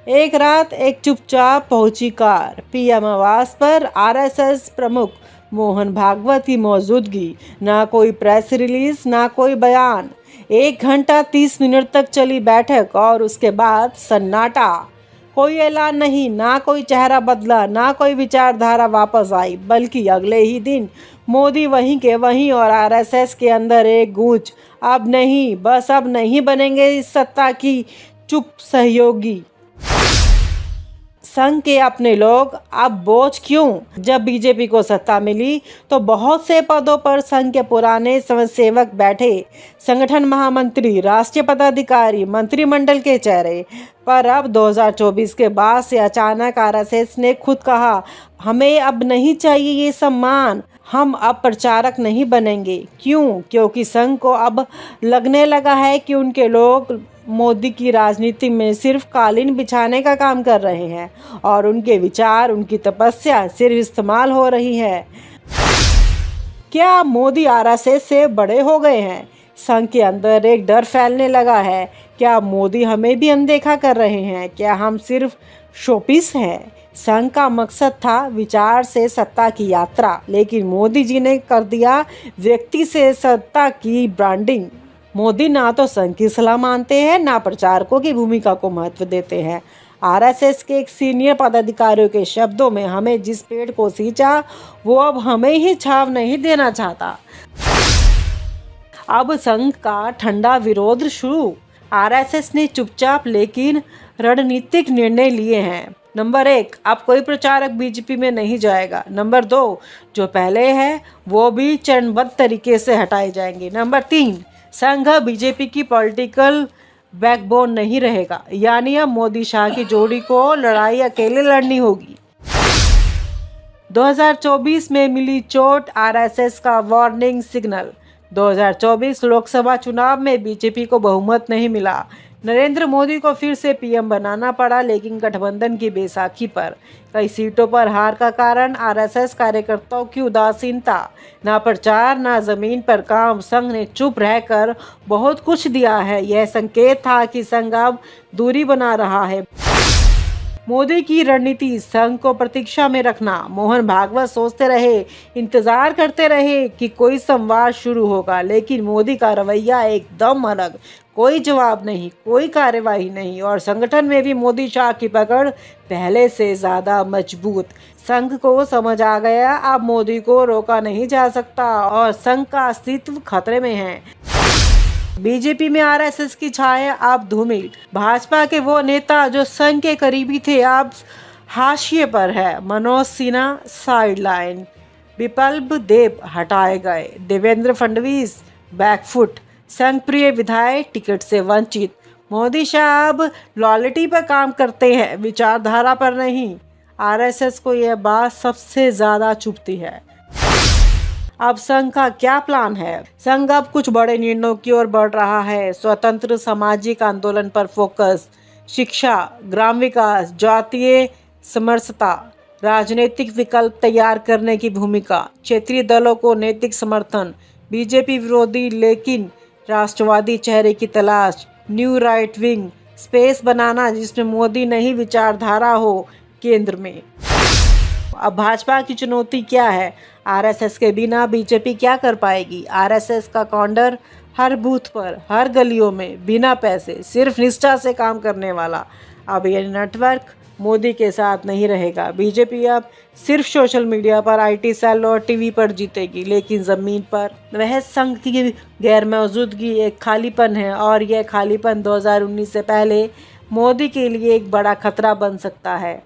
एक रात एक चुपचाप पहुंची कार। पीएम आवास पर आरएसएस प्रमुख मोहन भागवत की मौजूदगी। ना कोई प्रेस रिलीज, ना कोई बयान। 1 घंटा 30 मिनट तक चली बैठक और उसके बाद सन्नाटा। कोई ऐलान नहीं, ना कोई चेहरा बदला, ना कोई विचारधारा वापस आई। बल्कि अगले ही दिन मोदी वहीं के वहीं और आरएसएस के अंदर एक गूंज, अब नहीं, बस अब नहीं बनेंगे इस सत्ता की चुप सहयोगी। संघ के अपने लोग अब बोझ क्यों? जब बीजेपी को सत्ता मिली तो बहुत से पदों पर संघ के पुराने स्वयंसेवक बैठे। संगठन महामंत्री, राष्ट्रीय पदाधिकारी, मंत्रिमंडल के चेहरे। पर अब 2024 के बाद से अचानक आरएसएस ने खुद कहा, हमें अब नहीं चाहिए ये सम्मान, हम अब प्रचारक नहीं बनेंगे। क्यों? क्योंकि संघ को अब लगने लगा है कि उनके लोग मोदी की राजनीति में सिर्फ कालीन बिछाने का काम कर रहे हैं और उनके विचार, उनकी तपस्या सिर्फ इस्तेमाल हो रही है। क्या मोदी आरएसएस से बड़े हो गए हैं? संघ के अंदर एक डर फैलने लगा है। क्या मोदी हमें भी अनदेखा कर रहे हैं? क्या हम सिर्फ शोपीस हैं? संघ का मकसद था विचार से सत्ता की यात्रा, लेकिन मोदी जी ने कर दिया व्यक्ति से सत्ता की ब्रांडिंग। मोदी ना तो संघ की सलाह मानते हैं, ना प्रचारकों की भूमिका को महत्व देते हैं। आरएसएस के एक सीनियर पदाधिकारियों के शब्दों में, हमें जिस पेड़ को सींचा वो अब हमें ही छाव नहीं देना चाहता। अब संघ का ठंडा विरोध शुरू। आरएसएस ने चुपचाप लेकिन रणनीतिक निर्णय लिए हैं। नंबर 1, अब कोई प्रचारक बीजेपी में नहीं जाएगा। नंबर 2, जो पहले है वो भी चरणबद्ध तरीके से हटाए जाएंगे। नंबर 3, संघ बीजेपी की पॉलिटिकल बैकबोन नहीं रहेगा, यानी अब मोदी शाह की जोड़ी को लड़ाई अकेले लड़नी होगी। 2024 में मिली चोट, आरएसएस का वार्निंग सिग्नल। 2024 लोकसभा चुनाव में बीजेपी को बहुमत नहीं मिला। नरेंद्र मोदी को फिर से पीएम बनाना पड़ा, लेकिन गठबंधन की बैसाखी पर कई सीटों पर हार का कारण आरएसएस कार्यकर्ताओं की उदासीनता। ना प्रचार, ना जमीन पर काम। संघ ने चुप रहकर बहुत कुछ दिया है। यह संकेत था कि संघ अब दूरी बना रहा है। मोदी की रणनीति, संघ को प्रतीक्षा में रखना। मोहन भागवत सोचते रहे, इंतजार करते रहे कि कोई संवाद शुरू होगा, लेकिन मोदी का रवैया एकदम अलग। कोई जवाब नहीं, कोई कार्यवाही नहीं, और संगठन में भी मोदी शाह की पकड़ पहले से ज्यादा मजबूत। संघ को समझ आ गया, अब मोदी को रोका नहीं जा सकता और संघ का अस्तित्व खतरे में है। बीजेपी में आरएसएस की छाया अब धूमिल। भाजपा के वो नेता जो संघ के करीबी थे अब हाशिए पर है। मनोज सिन्हा साइडलाइन, विप्लव देब हटाए गए, देवेंद्र फडणवीस बैकफुट, संघ प्रिय विधायक टिकट से वंचित। मोदी शाह अब लॉयल्टी पर काम करते हैं, विचारधारा पर नहीं। आरएसएस को यह बात सबसे ज्यादा चुभती है। अब संघ का क्या प्लान है? संघ अब कुछ बड़े निर्णयों की ओर बढ़ रहा है। स्वतंत्र सामाजिक आंदोलन पर फोकस, शिक्षा, ग्राम विकास, जातीय समरसता, राजनीतिक विकल्प तैयार करने की भूमिका, क्षेत्रीय दलों को नैतिक समर्थन, बीजेपी विरोधी लेकिन राष्ट्रवादी चेहरे की तलाश, न्यू राइट विंग स्पेस बनाना जिसमें मोदी नहीं विचारधारा हो केंद्र में। अब भाजपा की चुनौती क्या है? आरएसएस के बिना बीजेपी क्या कर पाएगी? आरएसएस का काउंटर हर बूथ पर, हर गलियों में, बिना पैसे, सिर्फ निष्ठा से काम करने वाला। अब यह नेटवर्क मोदी के साथ नहीं रहेगा। बीजेपी अब सिर्फ सोशल मीडिया पर, आईटी सेल और टीवी पर जीतेगी, लेकिन ज़मीन पर वह संघ की गैर मौजूदगी एक खालीपन है, और यह खालीपन 2019 से पहले मोदी के लिए एक बड़ा खतरा बन सकता है।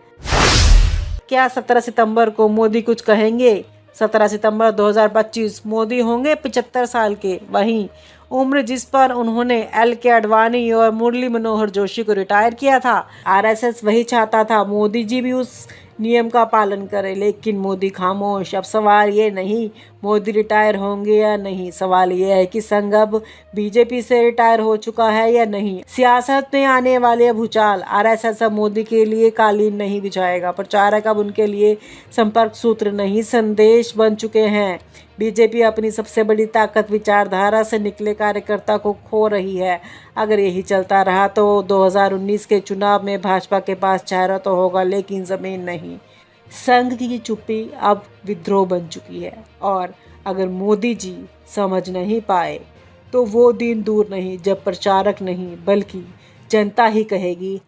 क्या 17 सितंबर को मोदी कुछ कहेंगे? 17 सितंबर 2025 मोदी होंगे 75 साल के, वहीं उम्र जिस पर उन्होंने एल.के. आडवाणी और मुरली मनोहर जोशी को रिटायर किया था। आरएसएस वही चाहता था, मोदी जी भी उस नियम का पालन करें, लेकिन मोदी खामोश। अब सवाल ये नहीं मोदी रिटायर होंगे या नहीं, सवाल ये है कि संघ अब बीजेपी से रिटायर हो चुका है या नहीं। सियासत में आने वाले भूचाल, आरएसएस अब मोदी के लिए कालीन नहीं बिछाएगा। प्रचारक अब उनके लिए संपर्क सूत्र नहीं, संदेश बन चुके हैं। बीजेपी अपनी सबसे बड़ी ताकत विचारधारा से निकले कार्यकर्ता को खो रही है। अगर यही चलता रहा तो 2019 के चुनाव में भाजपा के पास चेहरा तो होगा लेकिन ज़मीन नहीं। संघ की चुप्पी अब विद्रोह बन चुकी है और अगर मोदी जी समझ नहीं पाए तो वो दिन दूर नहीं जब प्रचारक नहीं बल्कि जनता ही कहेगी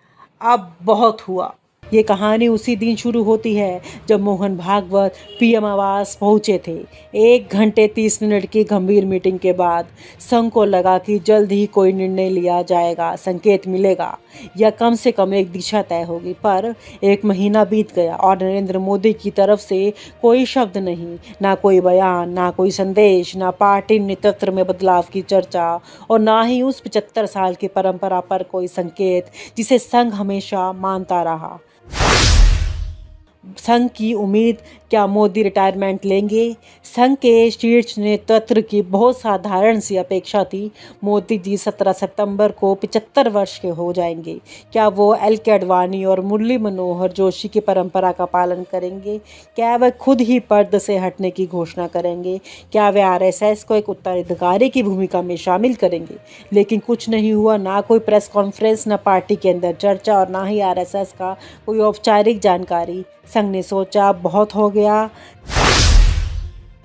अब बहुत हुआ। ये कहानी उसी दिन शुरू होती है जब मोहन भागवत पीएम आवास पहुंचे थे। 1 घंटे 30 मिनट की गंभीर मीटिंग के बाद संघ को लगा कि जल्द ही कोई निर्णय लिया जाएगा, संकेत मिलेगा या कम से कम एक दिशा तय होगी। पर 1 महीना बीत गया और नरेंद्र मोदी की तरफ से कोई शब्द नहीं, ना कोई बयान, ना कोई संदेश, ना पार्टी नेतृत्व में बदलाव की चर्चा और ना ही उस 75 साल की परंपरा पर कोई संकेत जिसे संघ हमेशा मानता रहा। संघ की उम्मीद, क्या मोदी रिटायरमेंट लेंगे? संघ के शीर्ष नेतृत्व की बहुत साधारण सी अपेक्षा थी, मोदी जी 17 सितंबर को 75 वर्ष के हो जाएंगे। क्या वो एल के अडवाणी और मुरली मनोहर जोशी की परंपरा का पालन करेंगे? क्या वे खुद ही पद से हटने की घोषणा करेंगे? क्या वे आरएसएस को एक उत्तराधिकारी की भूमिका में शामिल करेंगे? लेकिन कुछ नहीं हुआ, ना कोई प्रेस कॉन्फ्रेंस, ना पार्टी के अंदर चर्चा और ना ही आरएसएस का कोई औपचारिक जानकारी। संघ ने सोचा बहुत हो गया।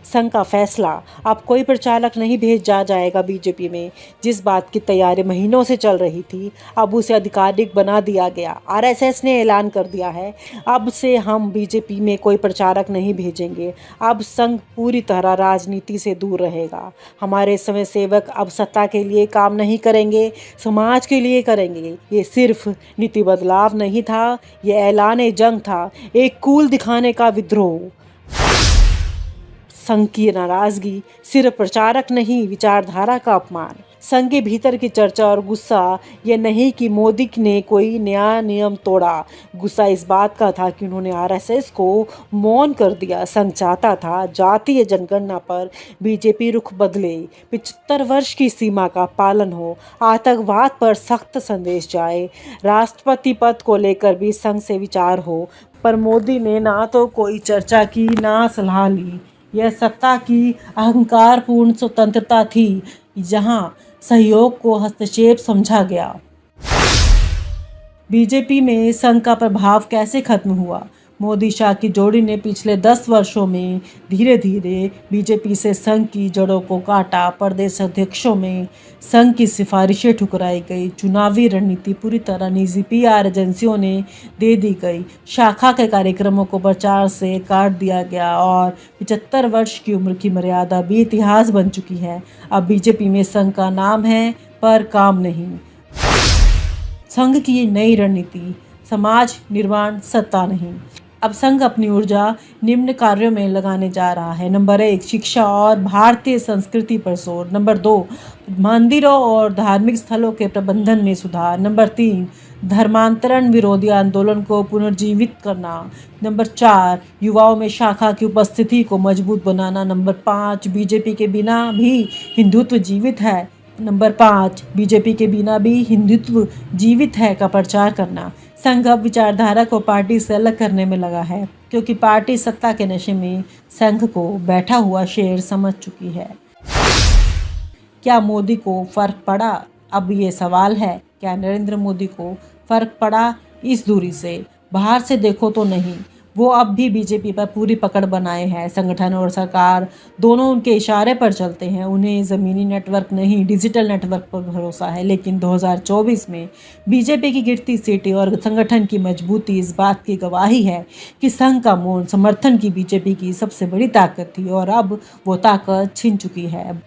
संघ का फैसला, अब कोई प्रचारक नहीं भेजा जाएगा बीजेपी में। जिस बात की तैयारी महीनों से चल रही थी अब उसे आधिकारिक बना दिया गया। आरएसएस ने ऐलान कर दिया है अब से हम बीजेपी में कोई प्रचारक नहीं भेजेंगे। अब संघ पूरी तरह राजनीति से दूर रहेगा। हमारे समय सेवक अब सत्ता के लिए काम नहीं करेंगे, समाज के लिए करेंगे। ये सिर्फ नीति बदलाव नहीं था, ये ऐलान जंग था, एक कूल दिखाने का विद्रोह। संघ की नाराजगी सिर्फ प्रचारक नहीं, विचारधारा का अपमान। संघ के भीतर की चर्चा और गुस्सा ये नहीं कि मोदी ने कोई नया नियम तोड़ा, गुस्सा इस बात का था कि उन्होंने आरएसएस को मौन कर दिया। संघ चाहता था जातीय जनगणना पर बीजेपी रुख बदले, 75 वर्ष की सीमा का पालन हो, आतंकवाद पर सख्त संदेश जाए, राष्ट्रपति पद को लेकर भी संघ से विचार हो। पर मोदी ने ना तो कोई चर्चा की ना सलाह ली। यह सत्ता की अहंकारपूर्ण स्वतंत्रता थी जहां सहयोग को हस्तक्षेप समझा गया। बीजेपी में संघ का प्रभाव कैसे खत्म हुआ? मोदी शाह की जोड़ी ने पिछले 10 वर्षों में धीरे धीरे बीजेपी से संघ की जड़ों को काटा। प्रदेश अध्यक्षों में संघ की सिफारिशें ठुकराई गई, चुनावी रणनीति पूरी तरह निजी पीआर एजेंसियों ने दे दी गई, शाखा के कार्यक्रमों को प्रचार से काट दिया गया और 75 वर्ष की उम्र की मर्यादा भी इतिहास बन चुकी है। अब बीजेपी में संघ का नाम है पर काम नहीं। संघ की नई रणनीति, समाज निर्माण, सत्ता नहीं। अब संघ अपनी ऊर्जा निम्न कार्यों में लगाने जा रहा है। नंबर 1, शिक्षा और भारतीय संस्कृति पर जोर। नंबर 2, मंदिरों और धार्मिक स्थलों के प्रबंधन में सुधार। नंबर 3, धर्मांतरण विरोधी आंदोलन को पुनर्जीवित करना। नंबर 4, युवाओं में शाखा की उपस्थिति को मजबूत बनाना। नंबर 5, बीजेपी के बिना भी हिंदुत्व जीवित है। नंबर 5, बीजेपी के बिना भी हिंदुत्व जीवित है का प्रचार करना। संघ अब विचारधारा को पार्टी से अलग करने में लगा है क्योंकि पार्टी सत्ता के नशे में संघ को बैठा हुआ शेर समझ चुकी है। क्या मोदी को फर्क पड़ा? अब ये सवाल है, क्या नरेंद्र मोदी को फर्क पड़ा? इस दूरी से बाहर से देखो तो नहीं, वो अब भी बीजेपी पर पूरी पकड़ बनाए हैं। संगठन और सरकार दोनों उनके इशारे पर चलते हैं। उन्हें ज़मीनी नेटवर्क नहीं, डिजिटल नेटवर्क पर भरोसा है। लेकिन 2024 में बीजेपी की गिरती सीटें और संगठन की मजबूती इस बात की गवाही है कि संघ का मौन समर्थन की बीजेपी की सबसे बड़ी ताकत थी और अब वो ताकत छिन चुकी है।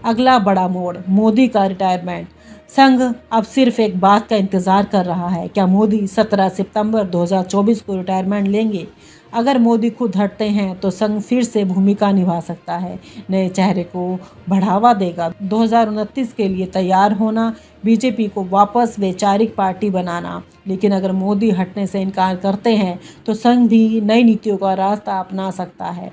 अगला बड़ा मोड़, मोदी का रिटायरमेंट। संघ अब सिर्फ एक बात का इंतजार कर रहा है, क्या मोदी 17 सितंबर 2024 को रिटायरमेंट लेंगे? अगर मोदी खुद हटते हैं तो संघ फिर से भूमिका निभा सकता है, नए चेहरे को बढ़ावा देगा। 2029 के लिए तैयार होना, बीजेपी को वापस वैचारिक पार्टी बनाना। लेकिन अगर मोदी हटने से इनकार करते हैं तो संघ भी नई नीतियों का रास्ता अपना सकता है।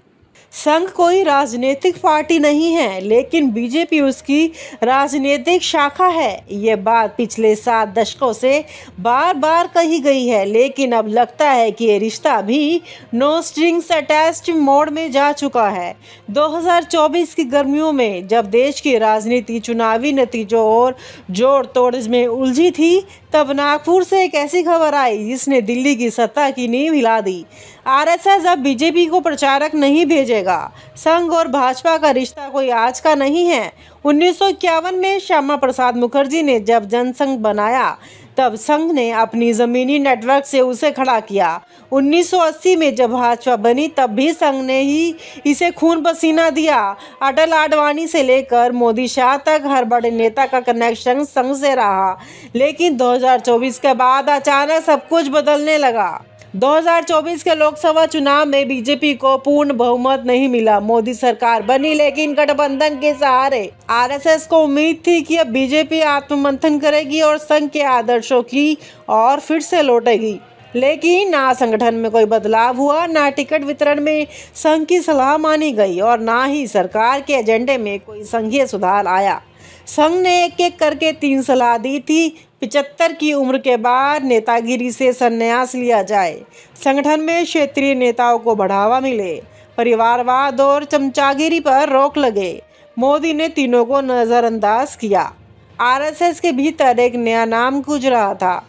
संघ कोई राजनीतिक पार्टी नहीं है, लेकिन बीजेपी उसकी राजनीतिक शाखा है। ये बात पिछले 7 दशकों से बार बार कही गई है, लेकिन अब लगता है कि ये रिश्ता भी नो स्ट्रिंग्स अटैच्ड मोड में जा चुका है। 2024 की गर्मियों में जब देश की राजनीति चुनावी नतीजों और जोड़ तोड़ में उलझी थी, तब नागपुर से एक ऐसी खबर आई जिसने दिल्ली की सत्ता की नींव हिला दी। आरएसएस अब बीजेपी को प्रचारक नहीं भेजेगा। संघ और भाजपा का रिश्ता कोई आज का नहीं है। 1951 में श्यामा प्रसाद मुखर्जी ने जब जनसंघ बनाया, तब संघ ने अपनी जमीनी नेटवर्क से उसे खड़ा किया। 1980 में जब भाजपा बनी, तब भी संघ ने ही इसे खून पसीना दिया। अटल आडवाणी से लेकर मोदी शाह तक हर बड़े नेता का कनेक्शन संघ से रहा। लेकिन 2024 के बाद अचानक सब कुछ बदलने लगा। 2024 के लोकसभा चुनाव में बीजेपी को पूर्ण बहुमत नहीं मिला। मोदी सरकार बनी, लेकिन गठबंधन के सहारे। आरएसएस को उम्मीद थी कि अब बीजेपी आत्ममंथन करेगी और संघ के आदर्शों की और फिर से लौटेगी। लेकिन ना संगठन में कोई बदलाव हुआ, ना टिकट वितरण में संघ की सलाह मानी गई और ना ही सरकार के एजेंडे में कोई संघीय सुधार आया। संघ ने एक एक करके 3 सलाह दी थी। 75 की उम्र के बाद नेतागिरी से संन्यास लिया जाए, संगठन में क्षेत्रीय नेताओं को बढ़ावा मिले, परिवारवाद और चमचागिरी पर रोक लगे। मोदी ने तीनों को नज़रअंदाज किया। आरएसएस के भीतर एक नया नाम गूंज रहा था,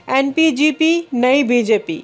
एनपीजीपी, नई बीजेपी,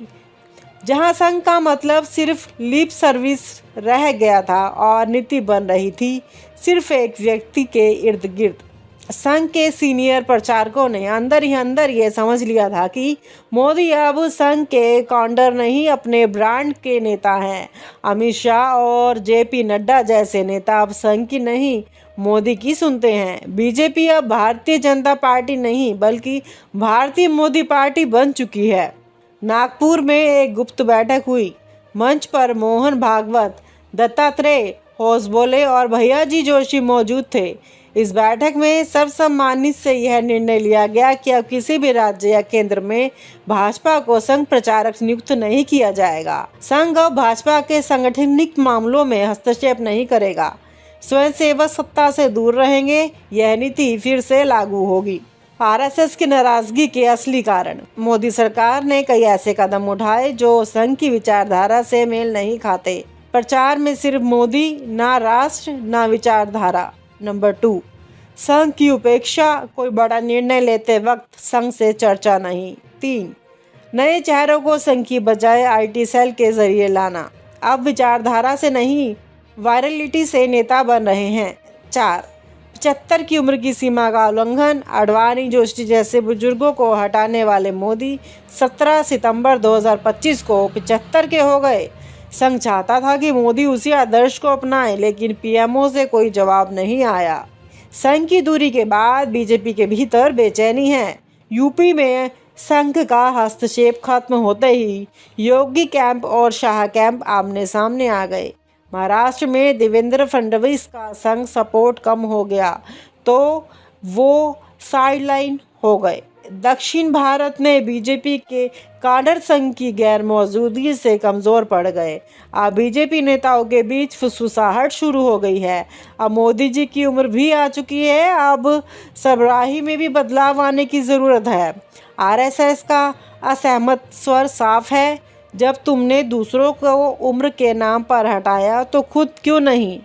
जहां संघ का मतलब सिर्फ लिप सर्विस रह गया था और नीति बन रही थी सिर्फ एक व्यक्ति के इर्द गिर्द। संघ के सीनियर प्रचारकों ने अंदर ही अंदर ये समझ लिया था कि मोदी अब संघ के काउंटर नहीं, अपने ब्रांड के नेता हैं। अमित शाह और जेपी नड्डा जैसे नेता अब संघ की नहीं, मोदी की सुनते हैं। बीजेपी अब भारतीय जनता पार्टी नहीं, बल्कि भारतीय मोदी पार्टी बन चुकी है। नागपुर में एक गुप्त बैठक हुई। मंच पर मोहन भागवत, दत्तात्रेय होसबोले और भैयाजी जोशी मौजूद थे। इस बैठक में सर्वसम्मति से यह निर्णय लिया गया कि अब किसी भी राज्य या केंद्र में भाजपा को संघ प्रचारक नियुक्त नहीं किया जाएगा। संघ अब भाजपा के सांगठनिक मामलों में हस्तक्षेप नहीं करेगा। स्वयंसेवक सत्ता से दूर रहेंगे। यह नीति फिर से लागू होगी। आरएसएस की नाराजगी के असली कारण। मोदी सरकार ने कई ऐसे कदम उठाए जो संघ की विचारधारा से मेल नहीं खाते। प्रचार में सिर्फ मोदी, ना राष्ट्र, ना विचारधारा। नंबर 2, संघ की उपेक्षा। कोई बड़ा निर्णय लेते वक्त संघ से चर्चा नहीं। 3, नए चेहरों को संघ की बजाय आईटी सेल के जरिए लाना। अब विचारधारा से नहीं, वायरलिटी से नेता बन रहे हैं। 4, 75 की उम्र की सीमा का उल्लंघन। आडवाणी, जोशी जैसे बुजुर्गों को हटाने वाले मोदी 17 सितंबर 2025 को 75 के हो गए। संघ चाहता था कि मोदी उसी आदर्श को अपनाए, लेकिन पीएमओ से कोई जवाब नहीं आया। संघ की दूरी के बाद बीजेपी के भीतर बेचैनी है। यूपी में संघ का हस्तक्षेप खत्म होते ही योगी कैंप और शाह कैंप आमने सामने आ गए। महाराष्ट्र में देवेंद्र फडणवीस का संघ सपोर्ट कम हो गया तो वो साइडलाइन हो गए। दक्षिण भारत में बीजेपी के काडर संघ की गैर मौजूदगी से कमज़ोर पड़ गए। अब बीजेपी नेताओं के बीच फुसफुसाहट शुरू हो गई है। अब मोदी जी की उम्र भी आ चुकी है। अब सरबराही में भी बदलाव आने की ज़रूरत है। आरएसएस का असहमत स्वर साफ है। जब तुमने दूसरों को उम्र के नाम पर हटाया तो खुद क्यों नहीं।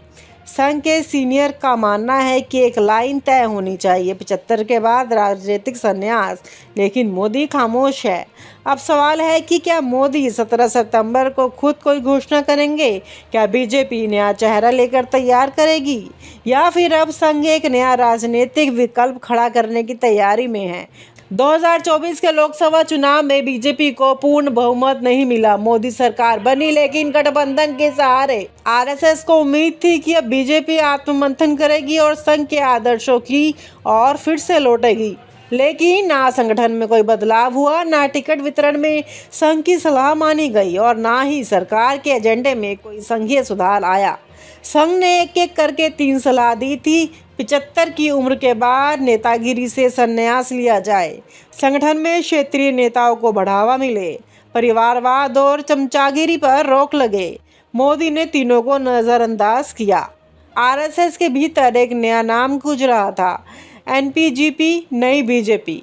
संघ के सीनियर का मानना है कि एक लाइन तय होनी चाहिए, 75 के बाद राजनीतिक संन्यास, लेकिन मोदी खामोश है। अब सवाल है कि क्या मोदी 17 सितंबर को खुद कोई घोषणा करेंगे? क्या बीजेपी नया चेहरा लेकर तैयार करेगी, या फिर अब संघ एक नया राजनीतिक विकल्प खड़ा करने की तैयारी में है? 2024 के लोकसभा चुनाव में बीजेपी को पूर्ण बहुमत नहीं मिला। मोदी सरकार बनी, लेकिन गठबंधन के सहारे। आरएसएस को उम्मीद थी कि अब बीजेपी आत्ममंथन करेगी और संघ के आदर्शों की और फिर से लौटेगी। लेकिन ना संगठन में कोई बदलाव हुआ, ना टिकट वितरण में संघ की सलाह मानी गई और ना ही सरकार के एजेंडे में कोई संघीय सुधार आया। संघ ने एक एक करके 3 सलाह दी थी। 75 की उम्र के बाद नेतागिरी से संन्यास लिया जाए, संगठन में क्षेत्रीय नेताओं को बढ़ावा मिले, परिवारवाद और चमचागिरी पर रोक लगे। मोदी ने तीनों को नज़रअंदाज किया। आरएसएस के भीतर एक नया नाम गूंज रहा था, एनपीजीपी, नई बीजेपी,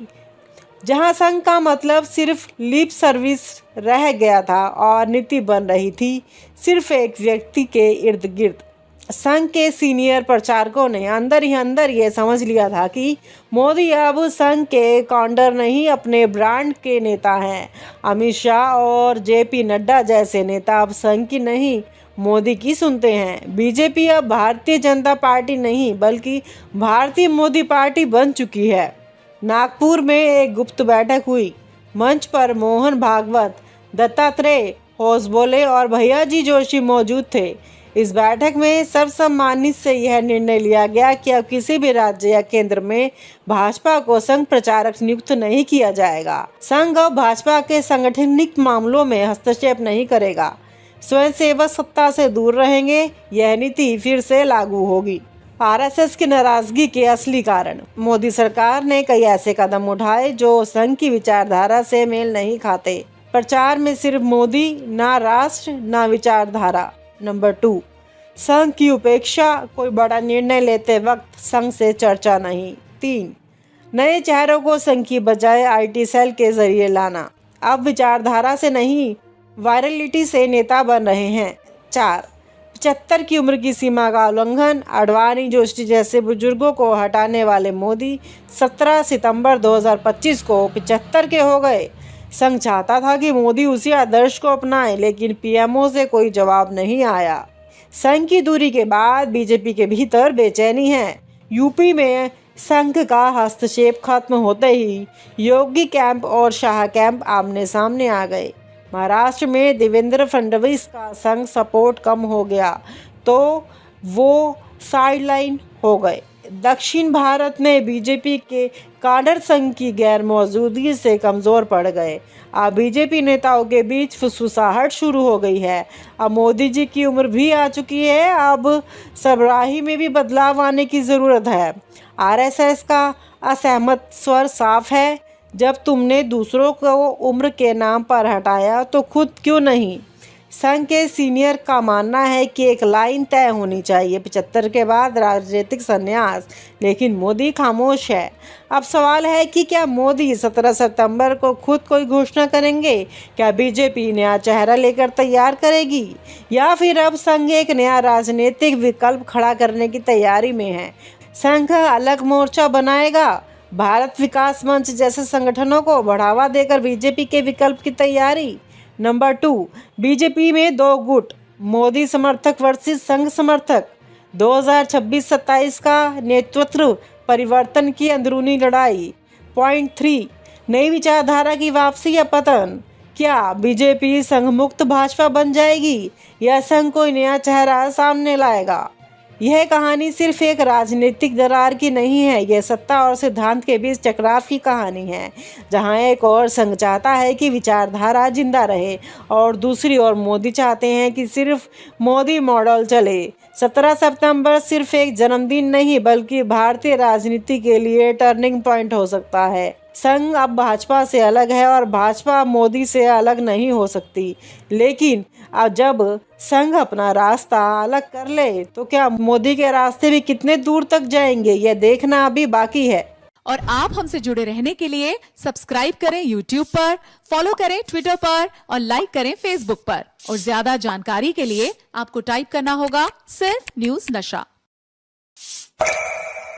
जहां संघ का मतलब सिर्फ लिप सर्विस रह गया था और नीति बन रही थी सिर्फ एक व्यक्ति के इर्द गिर्द। संघ के सीनियर प्रचारकों ने अंदर ही अंदर ये समझ लिया था कि मोदी अब संघ के काउंटर नहीं, अपने ब्रांड के नेता हैं। अमित शाह और जेपी नड्डा जैसे नेता अब संघ की नहीं, मोदी की सुनते हैं। बीजेपी अब भारतीय जनता पार्टी नहीं बल्कि भारतीय मोदी पार्टी बन चुकी है। नागपुर में एक गुप्त बैठक हुई। मंच पर मोहन भागवत, दत्तात्रेय होसबोले और भैयाजी जोशी मौजूद थे। इस बैठक में सर्वसम्मानित से यह निर्णय लिया गया कि अब किसी भी राज्य या केंद्र में भाजपा को संघ प्रचारक नियुक्त नहीं किया जाएगा। संघ अब भाजपा के सांगठनिक मामलों में हस्तक्षेप नहीं करेगा। स्वयंसेवक सत्ता से दूर रहेंगे। यह नीति फिर से लागू होगी। आरएसएस की नाराजगी के असली कारण। मोदी सरकार ने कई ऐसे कदम उठाए जो संघ की विचारधारा से मेल नहीं खाते। प्रचार में सिर्फ मोदी, ना राष्ट्र, ना विचारधारा। नंबर 2, संघ की उपेक्षा। कोई बड़ा निर्णय लेते वक्त संघ से चर्चा नहीं। 3, नए चेहरों को संघ की बजाय आईटी सेल के जरिए लाना। अब विचारधारा से नहीं, वायरलिटी से नेता बन रहे हैं। 4, 75 की उम्र की सीमा का उल्लंघन। आडवाणी, जोशी जैसे बुजुर्गों को हटाने वाले मोदी 17 सितंबर 2025 को 75 के हो गए। संघ चाहता था कि मोदी उसी आदर्श को अपनाए, लेकिन पीएमओ से कोई जवाब नहीं आया। संघ की दूरी के बाद बीजेपी के भीतर बेचैनी है। यूपी में संघ का हस्तक्षेप खत्म होते ही योगी कैंप और शाह कैंप आमने सामने आ गए। महाराष्ट्र में देवेंद्र फडणवीस का संघ सपोर्ट कम हो गया तो वो साइडलाइन हो गए। दक्षिण भारत में बीजेपी के काडर संघ की गैर मौजूदगी से कमज़ोर पड़ गए। अब बीजेपी नेताओं के बीच फुसफुसाहट शुरू हो गई है। अब मोदी जी की उम्र भी आ चुकी है। अब सरबराही में भी बदलाव आने की ज़रूरत है। आरएसएस का असहमत स्वर साफ है। जब तुमने दूसरों को उम्र के नाम पर हटाया तो खुद क्यों नहीं। संघ के सीनियर का मानना है कि एक लाइन तय होनी चाहिए, 75 के बाद राजनीतिक संन्यास, लेकिन मोदी खामोश है। अब सवाल है कि क्या मोदी 17 सितंबर को खुद कोई घोषणा करेंगे? क्या बीजेपी नया चेहरा लेकर तैयार करेगी, या फिर अब संघ एक नया राजनीतिक विकल्प खड़ा करने की तैयारी में है? संघ अलग मोर्चा बनाएगा, भारत विकास मंच जैसे संगठनों को बढ़ावा देकर बीजेपी के विकल्प की तैयारी। नंबर 2, बीजेपी में 2 गुट, मोदी समर्थक वर्सेस संघ समर्थक। 2026-27 का नेतृत्व परिवर्तन की अंदरूनी लड़ाई। पॉइंट 3, नई विचारधारा की वापसी या पतन। क्या बीजेपी संघ मुक्त भाजपा बन जाएगी या संघ कोई नया चेहरा सामने लाएगा? यह कहानी सिर्फ एक राजनीतिक दरार की नहीं है, यह सत्ता और सिद्धांत के बीच टकराव की कहानी है, जहां एक और संघ चाहता है कि विचारधारा जिंदा रहे और दूसरी ओर मोदी चाहते हैं कि सिर्फ मोदी मॉडल चले। 17 सितंबर सिर्फ एक जन्मदिन नहीं बल्कि भारतीय राजनीति के लिए टर्निंग पॉइंट हो सकता है। संघ अब भाजपा से अलग है और भाजपा मोदी से अलग नहीं हो सकती, लेकिन अब जब संघ अपना रास्ता अलग कर ले तो क्या मोदी के रास्ते भी कितने दूर तक जाएंगे, यह देखना अभी बाकी है। और आप हमसे जुड़े रहने के लिए सब्सक्राइब करें YouTube पर, फॉलो करें Twitter पर और लाइक करें Facebook पर। और ज्यादा जानकारी के लिए आपको टाइप करना होगा सिर्फ न्यूज़ नशा।